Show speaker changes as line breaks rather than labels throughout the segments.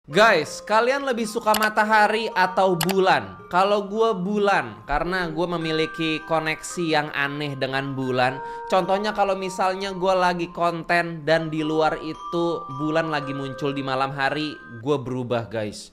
Guys, kalian lebih suka matahari atau bulan? Kalau gue bulan, karena gue memiliki koneksi yang aneh dengan bulan. Contohnya kalau misalnya gue lagi konten dan di luar itu bulan lagi muncul di malam hari, gue berubah guys.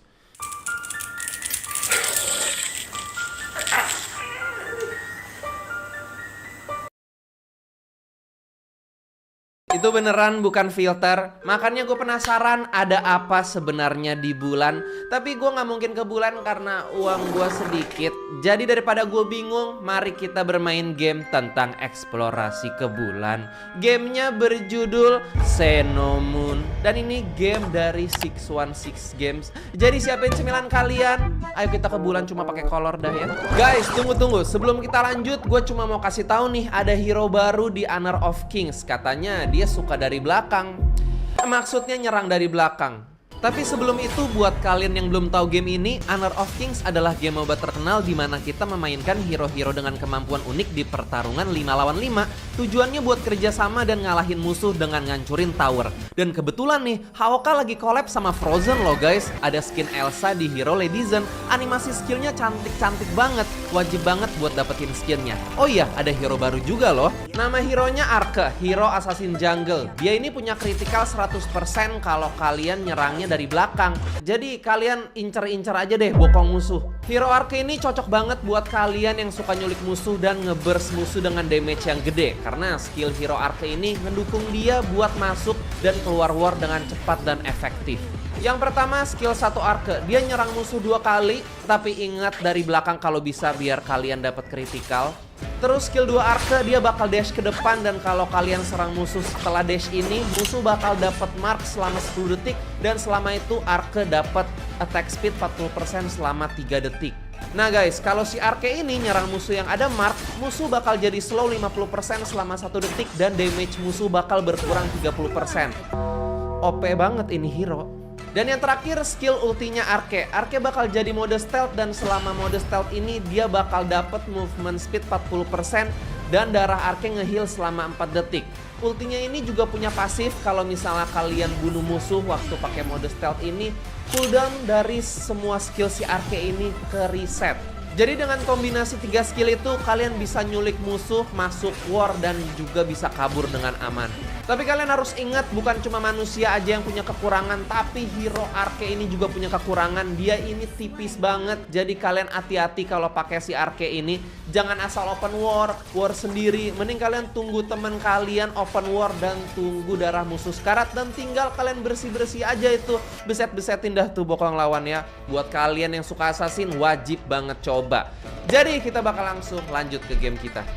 Itu beneran bukan filter. Makanya gue penasaran ada apa sebenarnya di bulan. Tapi gue gak mungkin ke bulan karena uang gue sedikit. Jadi daripada gue bingung, mari kita bermain game tentang eksplorasi ke bulan. Gamenya berjudul Xenomoon. Dan ini game dari 616 Games. Jadi siapin cemilan kalian. Ayo kita ke bulan cuma pakai kolor dah ya. Guys, tunggu. Sebelum kita lanjut, gue cuma mau kasih tahu nih, ada hero baru di Honor of Kings. Katanya dia suka dari belakang. Maksudnya nyerang dari belakang. Tapi sebelum itu, buat kalian yang belum tahu game ini, Honor of Kings adalah game MOBA terkenal di mana kita memainkan hero-hero dengan kemampuan unik di pertarungan 5 lawan 5. Tujuannya buat kerjasama dan ngalahin musuh dengan ngancurin tower. Dan kebetulan nih, HOK lagi collab sama Frozen loh guys. Ada skin Elsa di hero Lady Zen. Animasi skillnya cantik-cantik banget. Wajib banget buat dapetin skinnya. Oh iya, ada hero baru juga loh. Nama hero-nya Arke, hero assassin jungle. Dia ini punya critical 100% kalau kalian nyerangnya dari belakang. Jadi kalian incer-incer aja deh bokong musuh. Hero Arke ini cocok banget buat kalian yang suka nyulik musuh dan ngeburst musuh dengan damage yang gede. Karena skill hero Arke ini mendukung dia buat masuk dan keluar war dengan cepat dan efektif. Yang pertama skill 1 Arke, dia nyerang musuh 2 kali, tapi ingat dari belakang kalau bisa biar kalian dapat critical. Terus skill 2 Arke, dia bakal dash ke depan dan kalau kalian serang musuh setelah dash ini, musuh bakal dapat mark selama 10 detik dan selama itu Arke dapat attack speed 40% selama 3 detik. Nah guys, kalau si Arke ini nyerang musuh yang ada mark, musuh bakal jadi slow 50% selama 1 detik dan damage musuh bakal berkurang 30%. OP banget ini hero. Dan yang terakhir skill ultinya Arke. Arke bakal jadi mode stealth dan selama mode stealth ini dia bakal dapat movement speed 40% dan darah Arke ngeheal selama 4 detik. Ultinya ini juga punya pasif kalau misalnya kalian bunuh musuh waktu pakai mode stealth ini, cooldown dari semua skill si Arke ini ke reset. Jadi dengan kombinasi 3 skill itu kalian bisa nyulik musuh, masuk war dan juga bisa kabur dengan aman. Tapi kalian harus ingat bukan cuma manusia aja yang punya kekurangan, tapi hero Arke ini juga punya kekurangan. Dia ini tipis banget, jadi kalian hati-hati kalau pakai si Arke ini. Jangan asal open war sendiri. Mending kalian tunggu teman kalian open war dan tunggu darah musuh sekarat dan tinggal kalian bersih-bersih aja itu. Beset-besetin dah tuh bokong lawan ya. Buat kalian yang suka assassin wajib banget coba. Jadi kita bakal langsung lanjut ke game kita.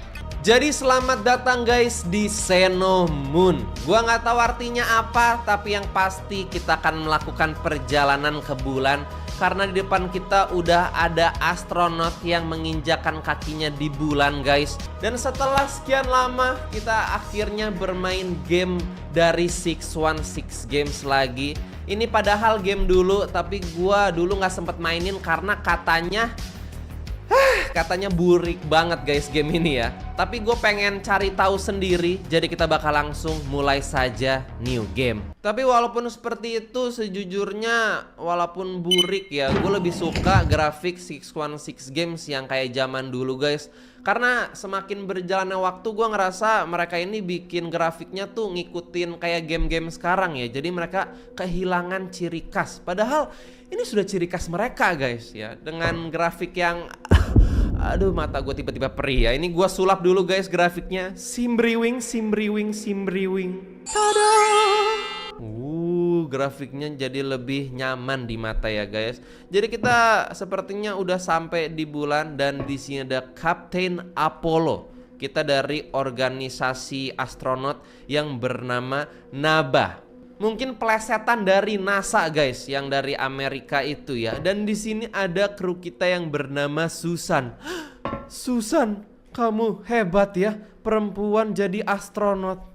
Jadi selamat datang guys di Xenomoon. Gua nggak tahu artinya apa, tapi yang pasti kita akan melakukan perjalanan ke bulan. Karena di depan kita udah ada astronot yang menginjakan kakinya di bulan guys. Dan setelah sekian lama kita akhirnya bermain game dari 616 Games lagi. Ini padahal game dulu, tapi gua dulu nggak sempet mainin karena katanya burik banget guys game ini ya. Tapi gue pengen cari tahu sendiri. Jadi kita bakal langsung mulai saja new game. Tapi walaupun seperti itu, sejujurnya walaupun burik ya, gue lebih suka grafik 616 Games yang kayak zaman dulu guys. Karena semakin berjalannya waktu gue ngerasa mereka ini bikin grafiknya tuh ngikutin kayak game-game sekarang ya. Jadi mereka kehilangan ciri khas. Padahal ini sudah ciri khas mereka guys ya. Dengan grafik yang aduh, mata gue tiba-tiba perih ya. Ini gue sulap dulu guys grafiknya. Simbriwing. Tada! Grafiknya jadi lebih nyaman di mata ya guys. Jadi kita sepertinya udah sampai di bulan dan di sini ada Captain Apollo. Kita dari organisasi astronot yang bernama NABA. Mungkin plesetan dari NASA guys, yang dari Amerika itu ya. Dan di sini ada kru kita yang bernama Susan. Susan, kamu hebat ya, perempuan jadi astronot.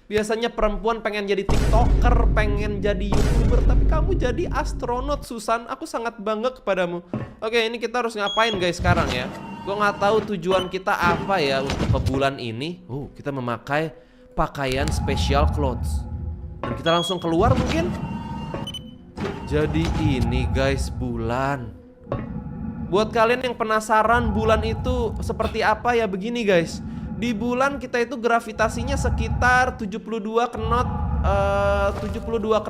Biasanya perempuan pengen jadi TikToker, pengen jadi YouTuber, tapi kamu jadi astronot Susan. Aku sangat bangga kepadamu. Oke, ini kita harus ngapain guys sekarang ya? Gue nggak tahu tujuan kita apa ya untuk ke bulan ini. Kita memakai pakaian special clothes. Dan kita langsung keluar mungkin. Jadi ini guys bulan. Buat kalian yang penasaran bulan itu seperti apa ya, begini guys. Di bulan kita itu gravitasinya sekitar 72 knot 72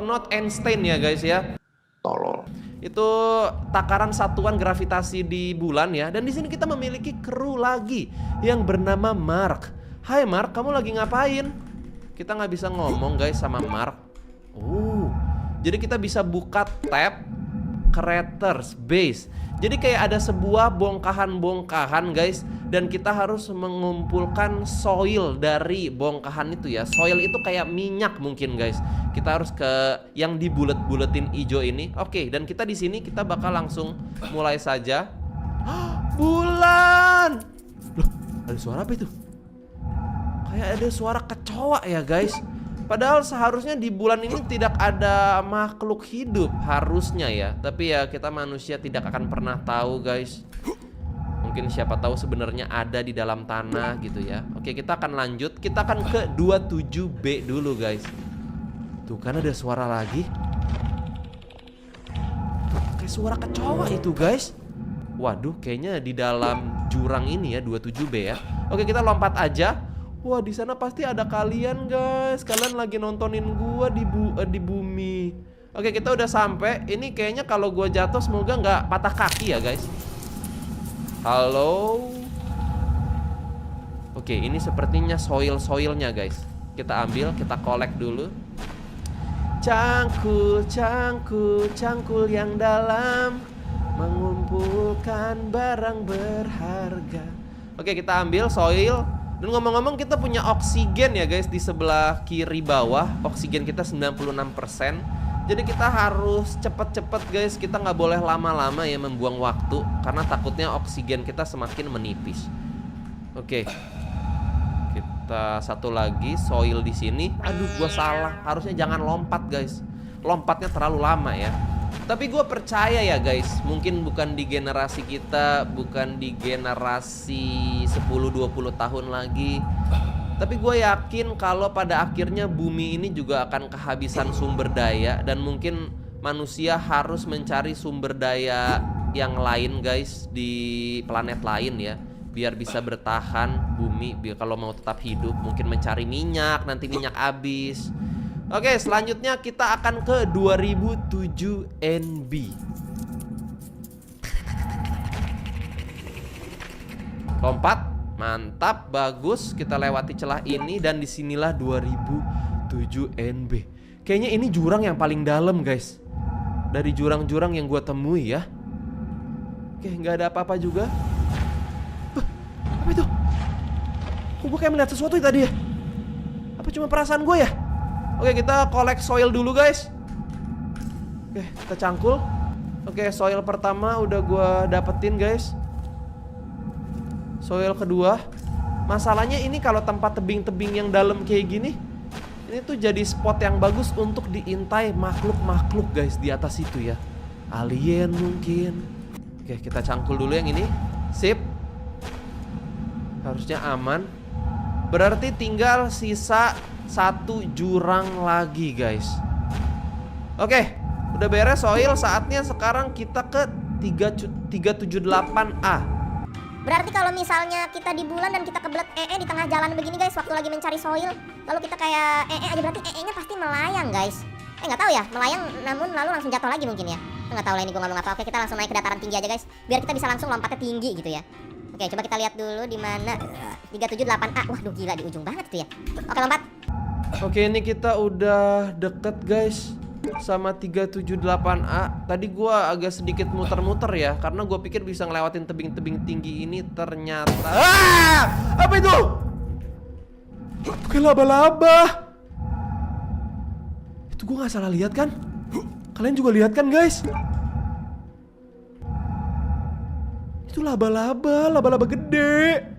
knot Einstein ya guys ya.
Tolol.
Itu takaran satuan gravitasi di bulan ya. Dan di sini kita memiliki kru lagi yang bernama Mark. Hai Mark, kamu lagi ngapain? Kita nggak bisa ngomong guys sama Mark. Jadi kita bisa buka tab Creators Base. Jadi kayak ada sebuah bongkahan-bongkahan guys. Dan kita harus mengumpulkan soil dari bongkahan itu ya. Soil itu kayak minyak mungkin guys. Kita harus ke yang dibulet-buletin hijau ini. Oke, dan kita di sini kita bakal langsung mulai saja. Bulan! Loh, ada suara apa itu? Kayak ada suara kecoa ya guys. Padahal seharusnya di bulan ini tidak ada makhluk hidup harusnya ya. Tapi ya kita manusia tidak akan pernah tahu guys. Mungkin siapa tahu sebenarnya ada di dalam tanah gitu ya. Oke, kita akan lanjut. Kita akan ke 27B dulu guys. Tuh kan ada suara lagi. Kayak suara kecoa itu guys. Waduh, kayaknya di dalam jurang ini ya 27B ya. Oke, kita lompat aja. Wah, di sana pasti ada kalian guys. Kalian lagi nontonin gua di bumi. Oke, kita udah sampai. Ini kayaknya kalau gua jatuh semoga nggak patah kaki ya guys. Halo. Oke, ini sepertinya soilnya guys. Kita ambil, kita kolek dulu. Cangkul, cangkul, cangkul yang dalam, mengumpulkan barang berharga. Oke, kita ambil soil. Dan ngomong-ngomong kita punya oksigen ya guys di sebelah kiri bawah. Oksigen kita 96%. Jadi kita harus cepet-cepet guys. Kita nggak boleh lama-lama ya membuang waktu. Karena takutnya oksigen kita semakin menipis. Oke. Kita satu lagi soil di sini. Aduh, gua salah. Harusnya jangan lompat guys. Lompatnya terlalu lama ya. Tapi gue percaya ya guys, mungkin bukan di generasi kita, bukan di generasi 10-20 tahun lagi. Tapi gue yakin kalau pada akhirnya bumi ini juga akan kehabisan sumber daya. Dan mungkin manusia harus mencari sumber daya yang lain guys, di planet lain ya, biar bisa bertahan bumi, biar kalau mau tetap hidup. Mungkin mencari minyak, nanti minyak habis. Oke, selanjutnya kita akan ke 2007 NB. Lompat, mantap, bagus. Kita lewati celah ini dan disinilah 2007 NB. Kayaknya ini jurang yang paling dalam guys, dari jurang-jurang yang gue temui ya. Oke, nggak ada apa-apa juga. Apa itu? Kok gue kayak melihat sesuatu tadi ya? Apa cuma perasaan gue ya? Oke, kita collect soil dulu guys. Oke, kita cangkul. Oke, soil pertama udah gue dapetin guys. Soil kedua. Masalahnya ini kalau tempat tebing-tebing yang dalam kayak gini, ini tuh jadi spot yang bagus untuk diintai makhluk-makhluk guys di atas itu ya. Alien mungkin. Oke, kita cangkul dulu yang ini. Sip. Harusnya aman. Berarti tinggal sisa satu jurang lagi guys. Oke, udah beres soil. Saatnya sekarang kita ke 378A.
Berarti kalau misalnya kita di bulan dan kita kebelet di tengah jalan begini guys, waktu lagi mencari soil, lalu kita kayak aja, berarti nya pasti melayang guys. Nggak tahu ya, melayang namun lalu langsung jatuh lagi mungkin ya. Nggak tahu lah ini gue ngomong apa. Oke, kita langsung naik ke dataran tinggi aja guys, biar kita bisa langsung lompatnya tinggi gitu ya. Oke, coba kita lihat dulu di mana 378A. Waduh, gila di ujung banget tuh ya. Oke, lompat.
Oke, ini kita udah deket guys sama 378A. Tadi gua agak sedikit muter-muter ya, karena gua pikir bisa ngelewatin tebing-tebing tinggi ini. Ternyata apa itu? Kayak laba-laba. Itu gua nggak salah lihat kan? Kalian juga lihat kan guys? Itu laba-laba gede.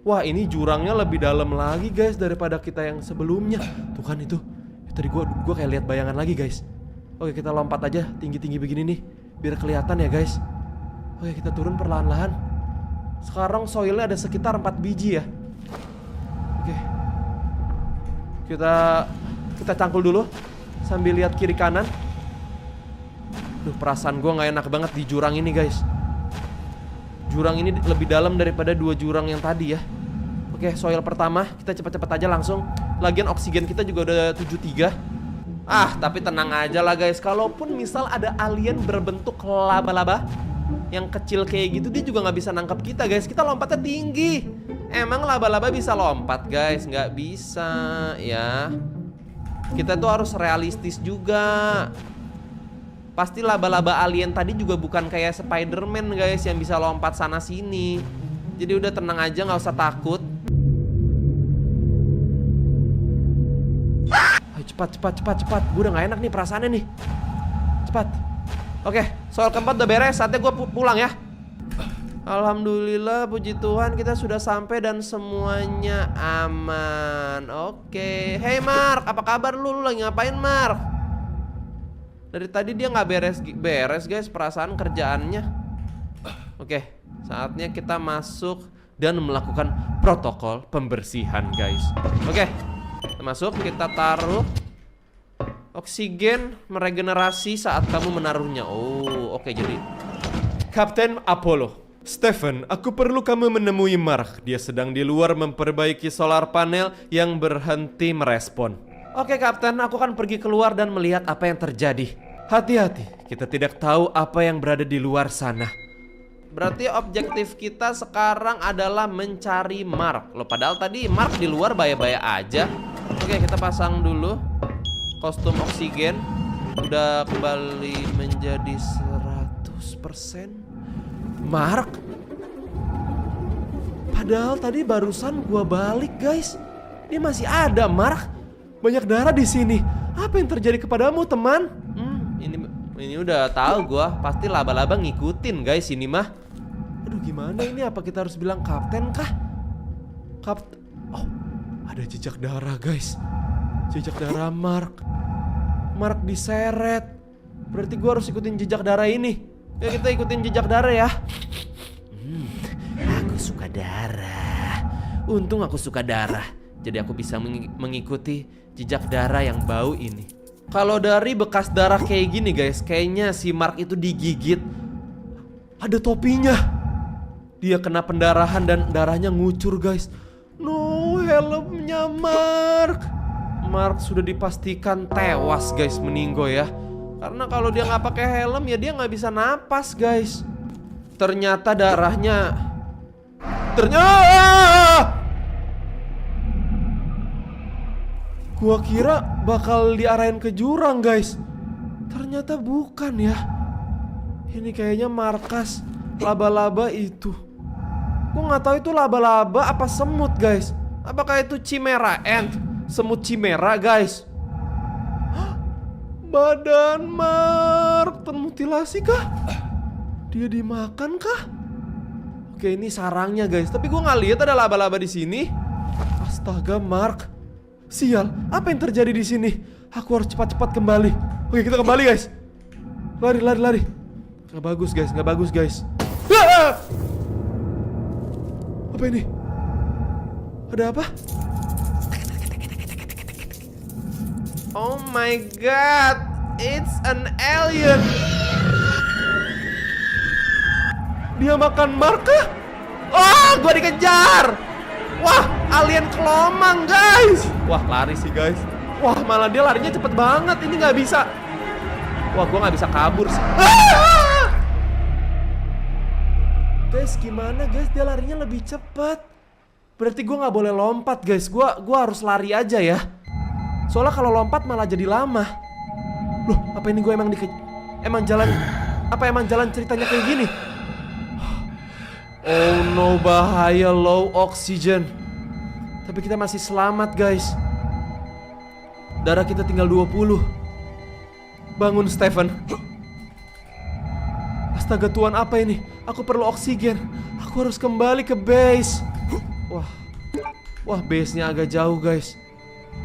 Wah, ini jurangnya lebih dalam lagi guys daripada kita yang sebelumnya. Tuh kan itu. Tadi gua kayak lihat bayangan lagi guys. Oke, kita lompat aja tinggi-tinggi begini nih, biar kelihatan ya guys. Oke, kita turun perlahan-lahan. Sekarang soilnya ada sekitar 4 biji ya. Oke. Kita cangkul dulu sambil lihat kiri kanan. Duh, perasaan gue gak enak banget di jurang ini guys. Jurang ini lebih dalam daripada 2 jurang yang tadi ya. Oke, soil pertama kita cepet-cepet aja langsung. Lagian oksigen kita juga udah 73. Tapi tenang aja lah guys. Kalaupun misal ada alien berbentuk laba-laba yang kecil kayak gitu, dia juga gak bisa nangkap kita guys. Kita lompatnya tinggi. Emang laba-laba bisa lompat guys? Nggak bisa ya. Kita tuh harus realistis juga. Pasti laba-laba alien tadi juga bukan kayak Spider-Man guys, yang bisa lompat sana sini. Jadi udah tenang aja, nggak usah takut. Ayo, cepat. Gue udah nggak enak nih perasaannya nih. Cepat. Oke, soal keempat udah beres. Saatnya gue pulang ya. Alhamdulillah, puji Tuhan kita sudah sampai dan semuanya aman. Oke. Hey Mark, apa kabar lu? Lu lagi ngapain Mark? Dari tadi dia nggak beres guys perasaan kerjaannya. Oke, saatnya kita masuk dan melakukan protokol pembersihan guys. Oke, kita masuk, kita taruh oksigen meregenerasi saat kamu menaruhnya. Oh, oke, jadi Kapten Apollo. Stephen, aku perlu kamu menemui Mark. Dia sedang di luar memperbaiki solar panel yang berhenti merespon. Oke Kapten, aku akan pergi keluar dan melihat apa yang terjadi. Hati-hati, kita tidak tahu apa yang berada di luar sana. Berarti objektif kita sekarang adalah mencari Mark. Loh, padahal tadi Mark di luar baya-baya aja. Oke, kita pasang dulu kostum oksigen. Udah kembali menjadi 100%. Mark? Padahal tadi barusan gua balik guys. Dia masih ada Mark. Banyak darah di sini. Apa yang terjadi kepadamu teman? Ini udah tahu gua. Pasti laba-laba ngikutin guys ini mah. Aduh, gimana ini? Apa kita harus bilang kapten kah? Oh, ada jejak darah guys. Jejak darah Mark. Mark diseret. Berarti gua harus ikutin jejak darah ini. Ya, kita ikutin jejak darah ya. Aku suka darah. Untung aku suka darah. Jadi aku bisa mengikuti jejak darah yang bau ini. Kalau dari bekas darah kayak gini guys, kayaknya si Mark itu digigit. Ada topinya. Dia kena pendarahan dan darahnya ngucur guys. No, helmnya Mark. Mark sudah dipastikan tewas guys, meninggoy ya. Karena kalau dia nggak pakai helm ya dia nggak bisa napas guys. Ternyata darahnya gua kira bakal diarahin ke jurang guys. Ternyata bukan ya. Ini kayaknya markas laba-laba itu. Gua nggak tahu itu laba-laba apa semut guys. Apakah itu chimera ant? Semut chimera guys. Badan Mark termutilasi kah? Dia dimakan kah? Oke, ini sarangnya guys. Tapi gue nggak lihat ada laba-laba di sini. Astaga Mark. Sial, apa yang terjadi di sini? Aku harus cepat-cepat kembali. Oke, kita kembali guys. Lari. Nggak bagus guys. Apa ini? Ada apa? Oh my god, it's an alien. Dia makan Mark kah? Gua dikejar. Wah, alien kelomang guys. Wah, lari sih guys. Wah, malah dia larinya cepet banget. Ini nggak bisa. Wah, gua nggak bisa kabur sih. Guys, gimana guys? Dia larinya lebih cepat. Berarti gua nggak boleh lompat guys. Gua harus lari aja ya. Soalnya kalau lompat malah jadi lama. Loh, apa ini gue emang jalan ceritanya kayak gini? Oh no, bahaya, low oxygen. Tapi kita masih selamat guys. Darah kita tinggal 20. Bangun Stephen. Astaga Tuhan, apa ini? Aku perlu oksigen. Aku harus kembali ke base. Wah, base-nya agak jauh guys.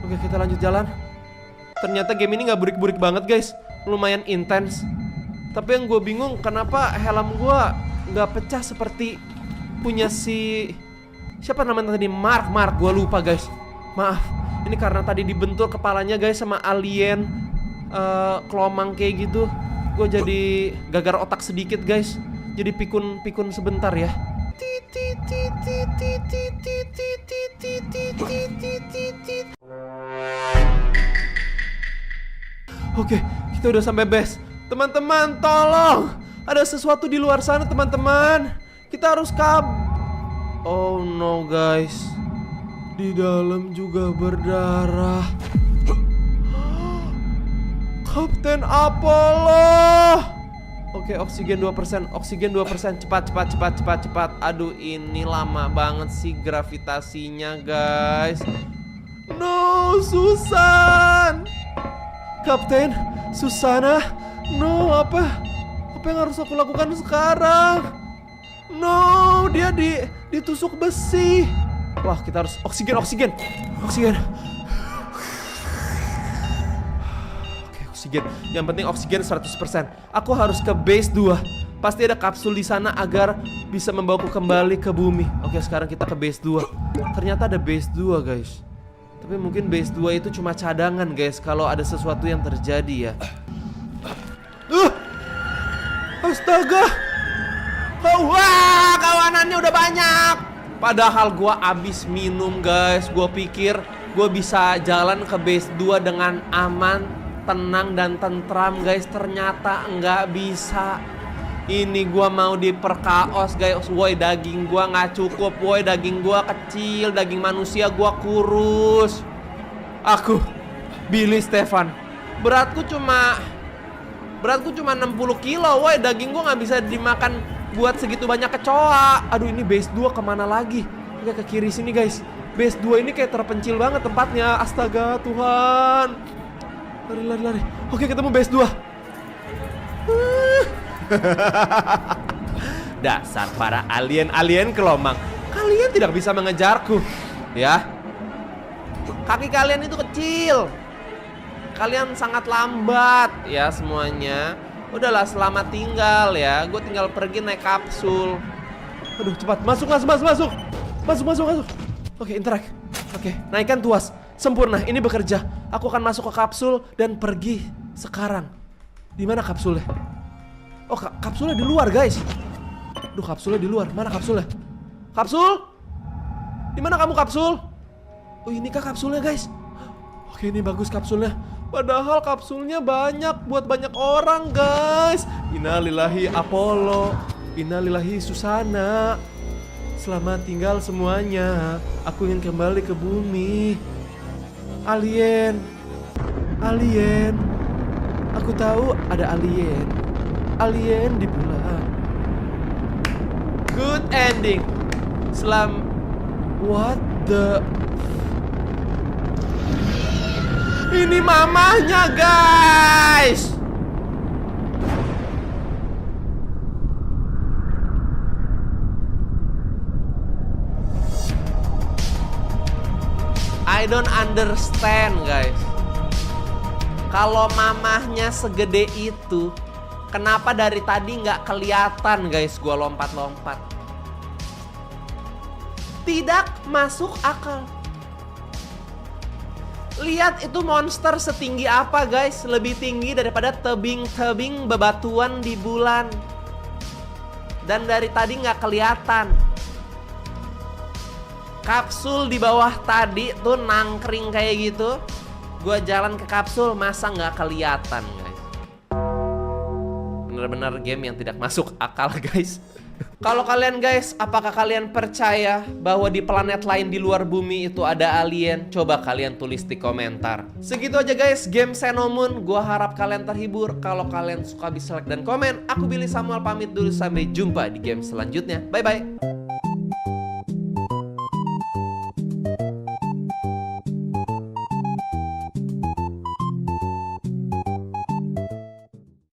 Oke, kita lanjut jalan. Ternyata game ini gak burik-burik banget guys. Lumayan intens. Tapi yang gue bingung, kenapa helm gue gak pecah seperti punya si... Siapa namanya tadi? Mark, gue lupa guys. Maaf, ini karena tadi dibentur kepalanya guys sama alien kelomang kayak gitu. Gue jadi gagar otak sedikit guys. Jadi pikun sebentar ya. Oke, kita udah sampai base. Teman-teman, tolong. Ada sesuatu di luar sana, teman-teman. Kita harus Oh no, guys. Di dalam juga berdarah. Kapten Apollo. Oke, oksigen 2%. Oksigen 2%. Cepat. Aduh, ini lama banget sih gravitasinya, guys. No, Susan. Kapten Susana, no, apa yang harus aku lakukan sekarang? No, dia ditusuk besi. Wah, kita harus oksigen. Oke, oksigen. Yang penting oksigen 100%. Aku harus ke base 2. Pasti ada kapsul di sana agar bisa membawaku kembali ke bumi. Oke, sekarang kita ke base 2. Ternyata ada base 2, guys. Tapi mungkin base 2 itu cuma cadangan guys, kalau ada sesuatu yang terjadi ya. Astaga. Wah, kawanannya udah banyak. Padahal gua abis minum guys. Gua pikir gua bisa jalan ke base 2 dengan aman, tenang dan tentram guys. Ternyata nggak bisa. Ini gua mau diperkaos guys. Woi, daging gua nggak cukup. Woi, daging gua kecil. Daging manusia gua kurus. Aku Billy Stefan. Beratku cuma 60 kilo. Woi, daging gua nggak bisa dimakan buat segitu banyak kecoa. Aduh, ini base 2 kemana lagi? Oke, ke kiri sini guys. Base 2 ini kayak terpencil banget tempatnya. Astaga, Tuhan. Lari. Oke, ketemu base 2. Dasar para alien kelomang. Kalian tidak bisa mengejarku. Ya. Kaki kalian itu kecil. Kalian sangat lambat ya semuanya. Udahlah, selamat tinggal ya. Gue tinggal pergi naik kapsul. Aduh, cepat. Masuk. Oke, interact. Oke, naikkan tuas. Sempurna, ini bekerja. Aku akan masuk ke kapsul dan pergi sekarang. Di mana kapsulnya? Oh, kapsulnya di luar, guys. Duh, kapsulnya di luar. Mana kapsulnya? Kapsul? Di mana kamu, kapsul? Oh, ini kah kapsulnya, guys? Oke, ini bagus kapsulnya. Padahal kapsulnya banyak buat banyak orang, guys. Innalillahi Apollo, innalillahi Susana. Selamat tinggal semuanya. Aku ingin kembali ke bumi. Alien. Aku tahu ada alien. Alien di bulan. Good ending. What the? Ini mamahnya, guys. I don't understand, guys. Kalau mamahnya segede itu, kenapa dari tadi nggak kelihatan, guys? Gua lompat-lompat. Tidak masuk akal. Lihat itu monster setinggi apa, guys? Lebih tinggi daripada tebing-tebing bebatuan di bulan. Dan dari tadi nggak kelihatan. Kapsul di bawah tadi tuh nangkring kayak gitu. Gua jalan ke kapsul, masa nggak kelihatan, guys? Bener-bener game yang tidak masuk akal, guys. Kalau kalian, guys, apakah kalian percaya bahwa di planet lain di luar bumi itu ada alien? Coba kalian tulis di komentar. Segitu aja, guys, game Xenomoon. Gua harap kalian terhibur. Kalau kalian suka, bisa like dan komen. Aku Billy Samuel pamit dulu, sampai jumpa di game selanjutnya. Bye-bye.